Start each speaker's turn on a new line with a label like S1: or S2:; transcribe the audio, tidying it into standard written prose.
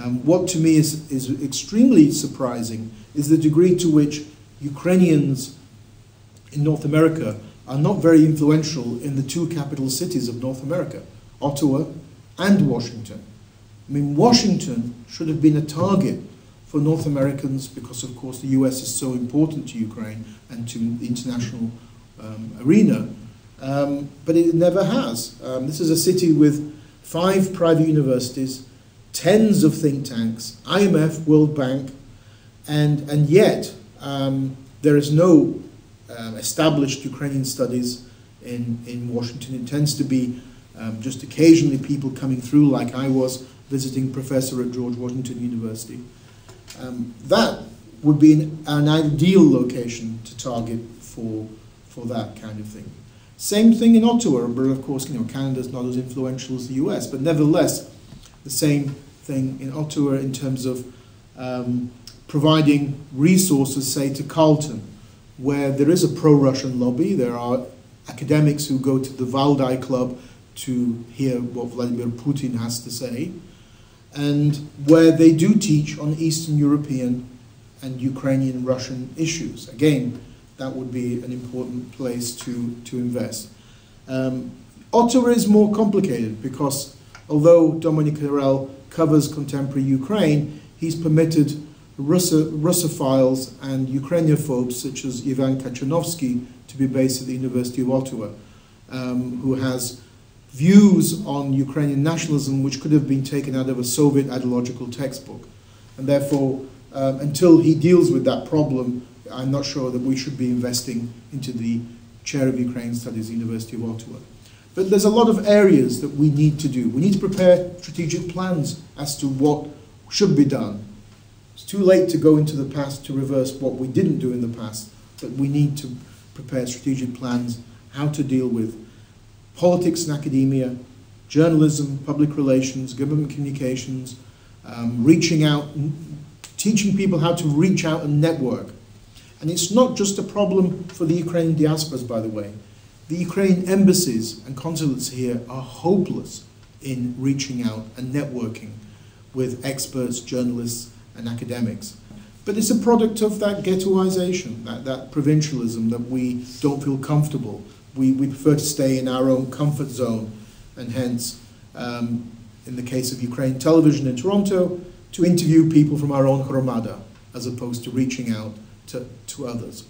S1: What to me is extremely surprising is the degree to which Ukrainians in North America are not very influential in the two capital cities of North America, Ottawa and Washington. I mean, Washington should have been a target for North Americans because, of course, the US is so important to Ukraine and to the international arena, but it never has. This is a city with 5 private universities, tens of think tanks, IMF, World Bank, and yet there is no established Ukrainian studies in Washington. It tends to be just occasionally people coming through, like I was visiting professor at George Washington University. That would be an ideal location to target for that kind of thing. Same thing in Ottawa, but of course, Canada's not as influential as the US, but nevertheless, the same thing in Ottawa in terms of providing resources, say, to Carleton, where there is a pro-Russian lobby. There are academics who go to the Valdai Club to hear what Vladimir Putin has to say, and where they do teach on Eastern European and Ukrainian Russian issues. Again, that would be an important place to invest. Ottawa is more complicated because although Dominic Carrel covers contemporary Ukraine, he's permitted Russophiles and Ukrainophobes such as Ivan Kachanovsky to be based at the University of Ottawa, who has views on Ukrainian nationalism which could have been taken out of a Soviet ideological textbook. And therefore, until he deals with that problem, I'm not sure that we should be investing into the Chair of Ukraine Studies, University of Ottawa. But there's a lot of areas that we need to do. We need to prepare strategic plans as to what should be done. It's too late to go into the past to reverse what we didn't do in the past, but we need to prepare strategic plans, how to deal with politics and academia, journalism, public relations, government communications, reaching out, teaching people how to reach out and network. And it's not just a problem for the Ukrainian diasporas, by the way. The Ukrainian embassies and consulates here are hopeless in reaching out and networking with experts, journalists, and academics. But it's a product of that ghettoization, that provincialism, that we don't feel comfortable. We prefer to stay in our own comfort zone, and hence, in the case of Ukraine Television in Toronto, to interview people from our own Hromada, as opposed to reaching out to others.